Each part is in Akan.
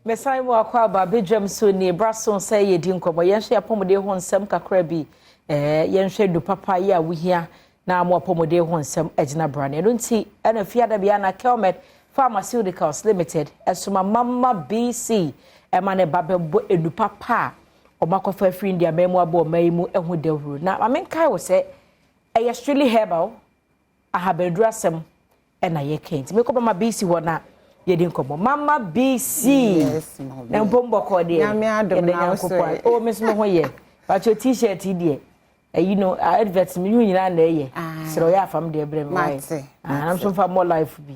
Mesai mo akwa ba Badwam so ni brason say ye di nkomo yenhwe apomode ho nsem kakra bi yenhwe du papa ye a wohia na mo apomode ho nsem agina brane no nti ana fiada bia na Kelmed Pharmaceuticals Limited esuma mama BC ema ne babebo edu papa omakofa free India memo abo mayimu ehu dehuru na amenkai wo se really herbal ahabedurasem ena ye kent me ko mama BC ho na yedi nkomo mama BC yes na mbombo ko de na me Adom na so o mesmo ho ye but your t-shirt de you know advert me nyina na ye so ya fam de brem right am so fa more life bi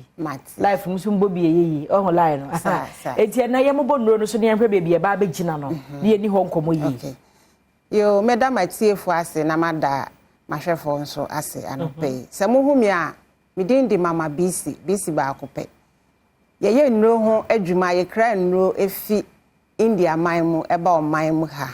life musu mbo bi ye o line no eti na ye mbo nro no so ne yemhwe bebi e ba begina no ne ni ho nkomo yi yo madam atiefo ase na mada mahwefo nso ase anope se mo hu mi a me din di mama BC ba akope ye nnuro ho adwuma ye kra nnuro efi India maimu eba o maimu ha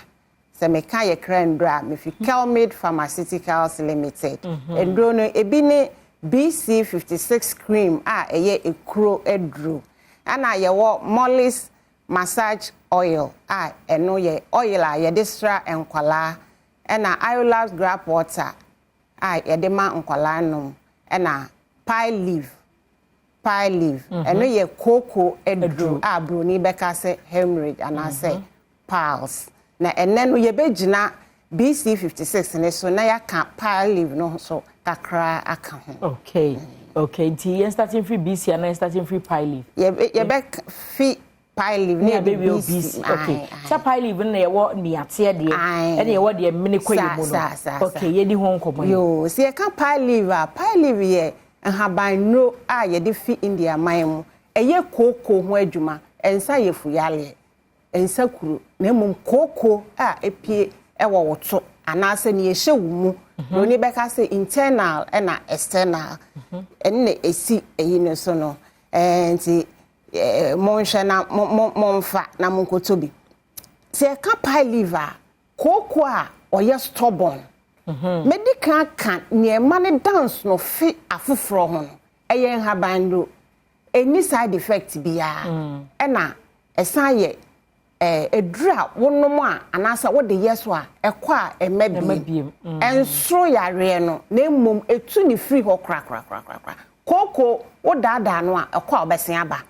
se me kan ye kra nnuro a me fi Kelmed Pharmaceuticals Limited nnuro no ebi ne BC 56 cream a eye ekuro edru ana ye wo Mollis massage oil a eno ye oil a ye destra enkwala ena iolate grape water a ye de ma enkwala no ena pie leaf eno ye cocoa edru a broni beka se hemorrhage ana se piles na ene no ye begina BC 56 ne so na ya ka pie leaf no so kakra aka ho okay nti starting free BC and starting free pie leaf ye be fi pie leaf ne be BC okay sa pie leaf na ye wo niate de ene ye wo de mini kwaye mu no okay ye di ho nkomo yo se ye ka pie leaf ye haban no a ye de fi India maimu eye koko ho adwuma ensa ye fuyale ensa kuru na mum koko a epie ewo woto anase ne ye hye wumu no ni beka se internal na external enne esi eyi ne so no nti monhwe na monfa na monkotobi se ka pie liver koko a oye stubborn medical kan ne mane dance no fi afoforo ho no eye habando any side effect bia na esan ye edura wonom a anasa wo de yeso a ekwa emabiem enso yare no na mmom etu ni free ho kra koko wo dada no a ekwa obesen aba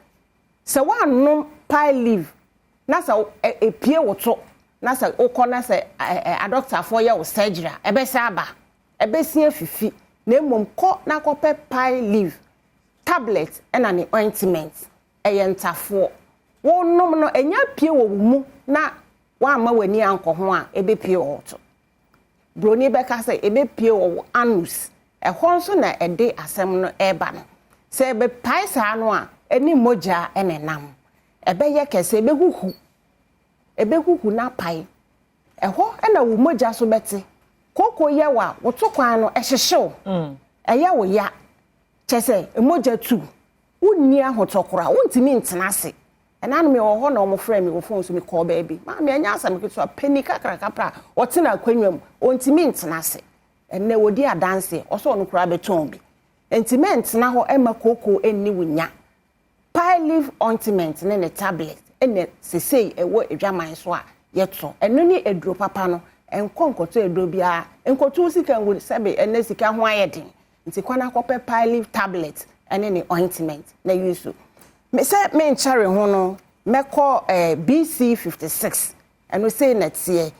se wanom pie leaf na sa epie woto na sa ukona se a doctor for your surgery ebese aba ebesi afifi na mmom ko na kope pie leaf tablet and an ointment eyentafo wonom no enya pie wo mu na wa ma wani anko ho a ebepie oto broni beka se ebepie wo anus ehonso na ede asem no eba no se ebe pie sa no a eni moja enenam ebeye kese ebehuhu na pie eho na wo moja so bete koko ye wa wotokwan no ehyehyew eye wo ya chese moja tu wonni ahotokora wontimi ntenase enanu me wo ho na omo frame wo phone so me call baby ma me anya asam keto penny kakra wotena akwanwam wontimi ntenase enne wodi adanse oso no kura beton bi ntimi ntena ho ema koko enni wonya pie leaf ointment ne tablet ene sesei ewo edwaman so a yeto eno ni edro papa no enkonkoto edro bia enkoto sika ngu sebe ene sika ho ayeden nti kwana kope pie leaf tablet ene ni ointment na yusu me se me nchare ho no meko BC 56 eno sei na tie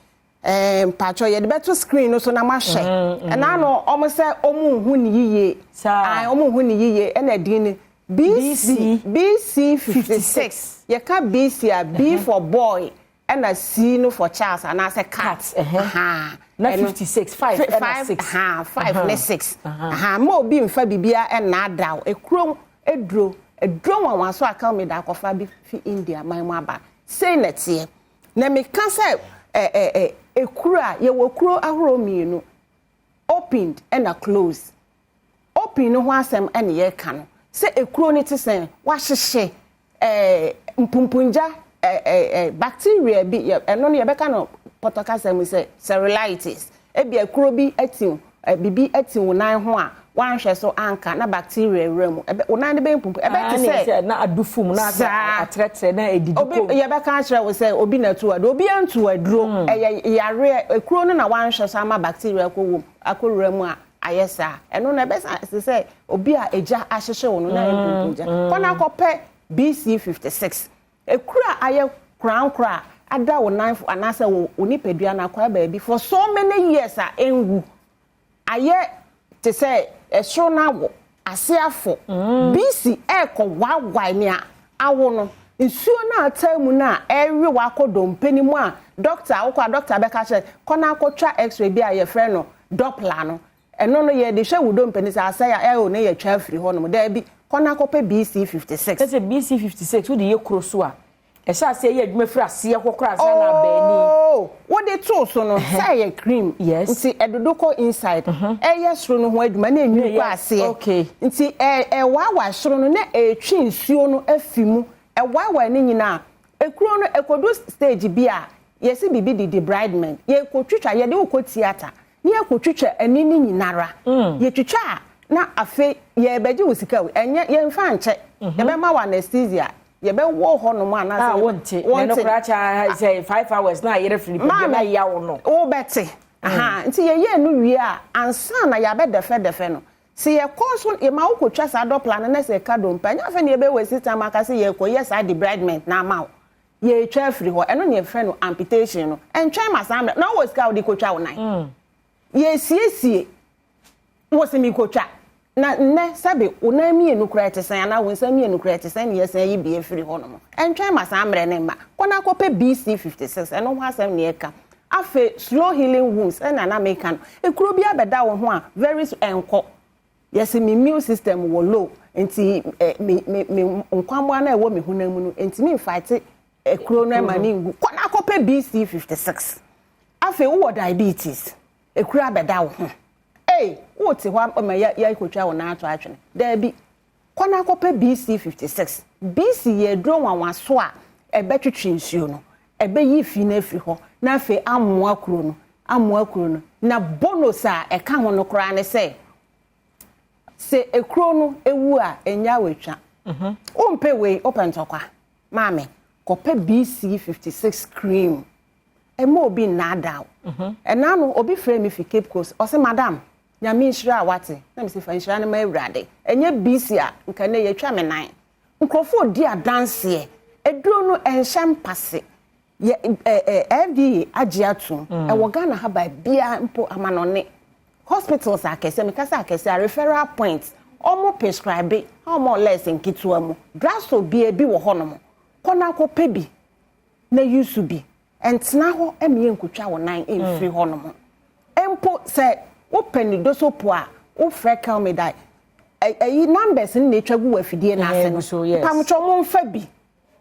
pacho ye de beto screen no so na mahwe ena no omo se omu hu ni yiye omu hu ni yiye ena din BC 56 ye ka BC a B for boy and a C no for Charles and I say cat na 56 5 and 6 5 and 6 mo bi mfa bibia and na daw ekrom edro wan so aka me da kofa bi fi India man mu aba say na tie na me kan say ekura ye wo kuro ahoro mienu opened and a closed open no ho asem and ye ka no se ekuro ni te sen wa hyehye mpumpunja bacteria bi eno ne yebeka no potokasa mu se cellulitis e bi ekuro bi atin bibi atin wonan ho a wan hwe so anka na bacteria remu onan de be mpumpu ebe te say na adufum na atretre na edidi obi ye be kan kire we say obi na tu ado obi antu aduro yare ekuro no na wan hwe so ama bacteria akowom akoremu a ayesa eno na be say obi a eja ahyehye wo no na mpumpu ja kona kope BC56 ekura aye kran ada wo knife anase wo onipadua na kwa baabi for so many years a enwu aye te say esro na wo asiafo BC wagwai ni awo no nsuo na atamu na ewe wakodompe mu a doctor akwa doctor be ka che kona akotwa x-ray bi a ye frɛ no Doppler no eno no ye de hwe wudompe ni sa asa ya o ne ye twa afiri ho no da bi kona akope BC56 say BC56 wo de ye kroso a esa ase ye adwuma firi ase kokora asa na baani wo de to so no say ye cream nti edodoko inside eye soro no ho adwuma na enyu kwa ase nti wawa soro no na etwi nsuo no afimu wawa ni nyina ekuro no ekodo stage bi a yesi bibi di debridement ye kotwitwa ye de wo theater ni ye kotwitwa anini nyinara ye twitwa na afe ye beje wosika we enye ye mfa nche ye be ma anesthesia ye be wo ho no ma na say wonte no kracha say 5 hours na ye refili na ya wo no wo bete nti ye no wie a ansa na ya be defe no si ye konso ye ma wo kotwa sa Doppler na say ka dompa nya fe na ye be wasi time aka say ye ko yes debridement na ma ye twa free ho eno ne frɛ no amputation no entwa ma sa na wo ska wo di kotwa wo nan ye sie wo se mi kotwa na nne sabe onami enu kura tesan na won sami enu kura tesan ne yesan yi bie firi ho no entwen ma sa amre ne ma kona kope BC56 eno ho asem ne eka afe slow healing wounds na make no ekuro bi abeda wo ho a very enko yes me immune system wo low enti me nkwamwa na ewo me hunamu no enti me fight ekuro no ma ni ngu kona kope BC56 afe wo diabetes ekuro abeda wo ho wote ho ma ya kotwa wo na ato atwene da bi kona kope BC56 BC ye dro wanwaso a ebetwetwe nsuo no ebe yi fi na afiri ho na afi amoa kuro no na bonus a eka ho no kora ne se ekuro no ewu a enya wetwa ompe we open tokwa maame kope BC56 cream emo obi na daw ena no obi frɛ me fi Cape Coast o se madam nyame nhira wate na me se fa nhira na ma awurade enye BC a nka na ye twa me nan nkrofo di adanse eduro no enhyam pase ye FDA agiatum wo Ghana ha ba bia mpo amanone hospitals akese me kasa akese referral points omo prescribe omo less nkituwa mu draso bi wo honom kona kope bi na yusu bi entna ho emiye nkutwa wo nan emfiri honom empo se open doso po a o frɛ Kelmed ayi numbers ni twagu wafidie na ase no pamcho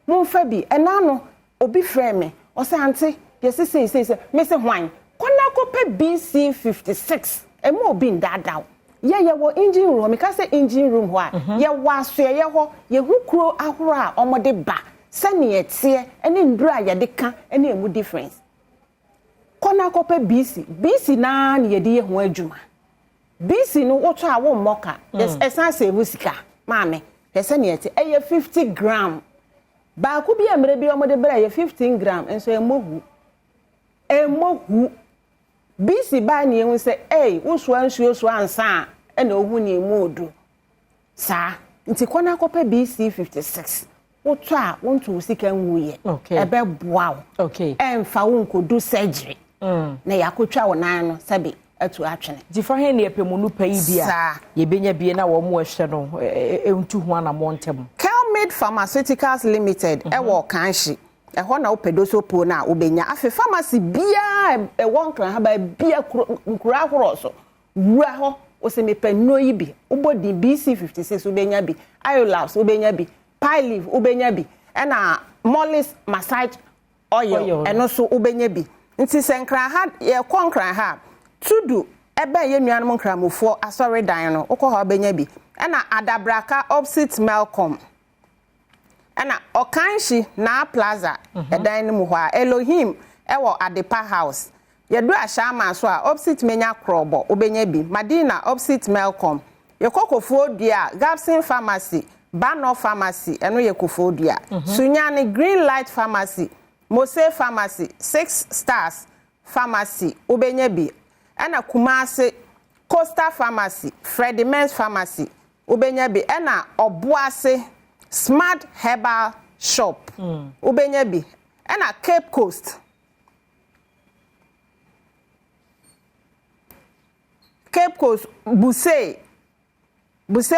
monfa bi ena no obi frɛ me o se ante yesi say me se hwan kona kope BC56 emo obi ndadaw ye wo engine room me ka se engine room ho a ye waso ye ho ye hukuro ahoro a omode ba sane ye tie ene nduru a ye de ka ene emu difference kona kope BC na ye de ye ho adwuma BC no woto a wo mmoka esan save sika maame pese ne yete eye 50 gram ba ku bi amre bi omode bra ye 15 gram enso emohu BC ba ne hu se wo so ansuo so ansa ena ohu ne emu odu sa nti kona kope BC56 woto a wonto sika nwuye ebe boa emfa wo nkodu surgery na yakotwa wo nan no sabe atu atwene difa he ne epemu no payi bia ye benya bie na wo mo ehwe no entu ho ana montem Kelmed Pharmaceuticals Limited ewo kanhye eho na opedoso po na obenya afi pharmacy bia won kran ha ba bia nkura ahoro so wura ho osemepa no yi bi obodi BC56 obenya bi Iolabs obenya bi Pyleaf obenya bi na Mollis massage oil eno so obenya bi nti senkran ha ye konkran ha tudu ebe ye nuanom nkramofo asori dan no ukọ ha obenya bi na adabraka opposite Malcolm na okanshi na plaza edan mu ho a Elohim ewo Adepa house yedu ashama so a opposite menya krobo obenya bi Madina opposite Malcolm ye kokofodua Gapsin Pharmacy Badwam Pharmacy eno ye kofodua Sunyani Green Light Pharmacy Mose Pharmacy 6 Stars Pharmacy ubenye bi ena Kumase Coastal Pharmacy Freddie Men's Pharmacy ubenye bi ena Obuase Smart Herbal Shop ubenye bi ena Cape Coast Buse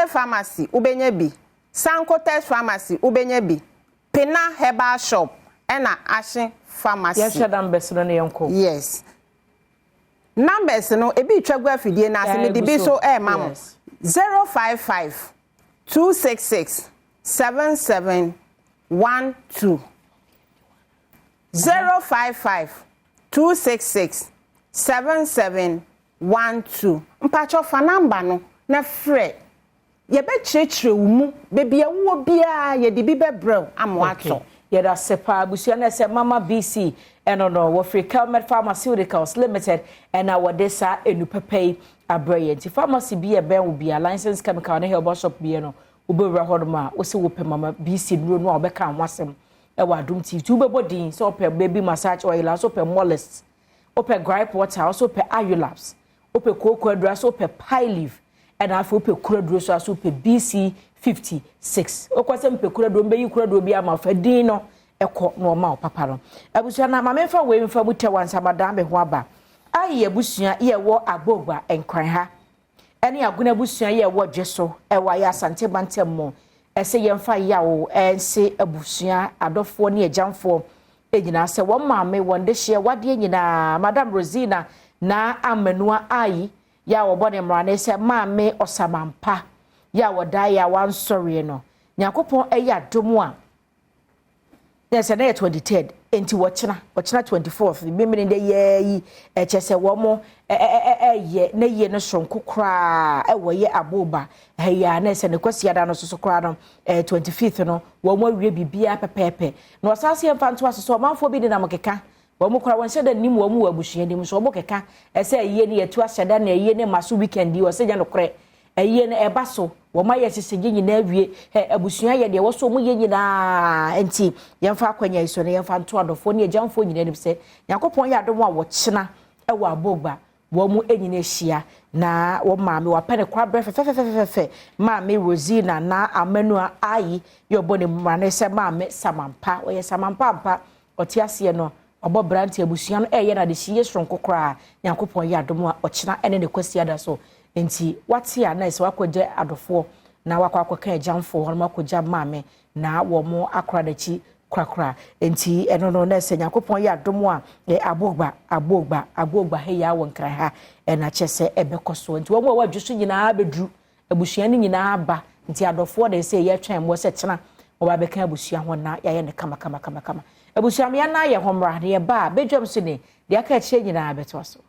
Pharmacy ubenye bi Sankotes Pharmacy ubenye bi Pena Herbal Shop ena Ashin Pharmacy. Yes, numbers no yonko. Yes. Numbers no ebi twagwa afidie na ase me de bi so mam 055 266 7712 055 266 7712 mpacho fa number no na frɛ ye be kyerɛkyerɛ wo mu bebi ewo bia ye de bi bebrɛw amoato yeda sepa abusia na se mama BC eno no wo free Kelmed Pharmaceuticals Limited and our desa enupepei abraye nti pharmacy bi e ben wo bia license chemical na herbal shop bi no wo be wura hodoma wo se wo pe mama BC duro no obeka anwasem e wa Adom TV tu be bodin so pe baby massage oil so pe molest o pe gripe water so pe ayulaps o pe cocoa adra so pe pie leaf and afo pe kuraduro so pe BC 56 okwasem pe kuraduro mbe yi kuraduro bi ama fadin no ekọ no ma opapa no abusua na mamemfa we mfa bute wansa madam be ho aba ayi abusua ye wo agbogba enkran ha ene aguna abusua ye wo dweso e wa ya asante bantem mo ese yemfa yawo ense abusua adofo ne agyamfo enyina se wo maame wonde hye wade nyina madam Rosina na amenua ayi ya wo bone mra na se maame osamampa ya wada ya wan sorry no nyakopon eya Adom a yes na 23rd enti wochina 24th bimini de ye echese wo mo ye na ye no sonko kra wo ye aboba ya na se ne kwasi ada no soso kra no 25th no wo mo awie bibia pepepe na osase mfanto asoso manfo bi de na mokeka wo mo kra won se da nim wo mo wabusua dim so wo keka ese ye ne yetu ahyada na ye ne maso weekend wo se ja no kre eye na eba so wo ma ye sesege nyina awie abusua ye de wo so mo ye nyina enti yemfa akwanya iso ne yemfa nto adofo ne agyamfo nyina nim se yakopon ye Adom a wo kyena e wo abogba wo mu enyina hia na wo maame wa pene kwa bre fe maame Rosina na amanua ayi ye obone mane se maame samampa wo ye samampa ampa otiase no obo branti abusua no eye na de hie sonko kra yakopon ye Adom a okyena ene ne kwasi ada so enti wati ya na ese wakoje adofo na wakwakwaka agyamfo ho makoja maame na wo mo akradachi krakra enti eno no na ese yakopon ye Adom a abogba he ya won kra ha na chese ebekoso enti wo mo wadwuso nyina bedru abusua ni nyina aba enti adofo de ese ye twan mo se kyena wo ba beka abusua ho na ya ye ne kama abusua me na ye homra ne ba bedwam so ne de aka kire nyina beto so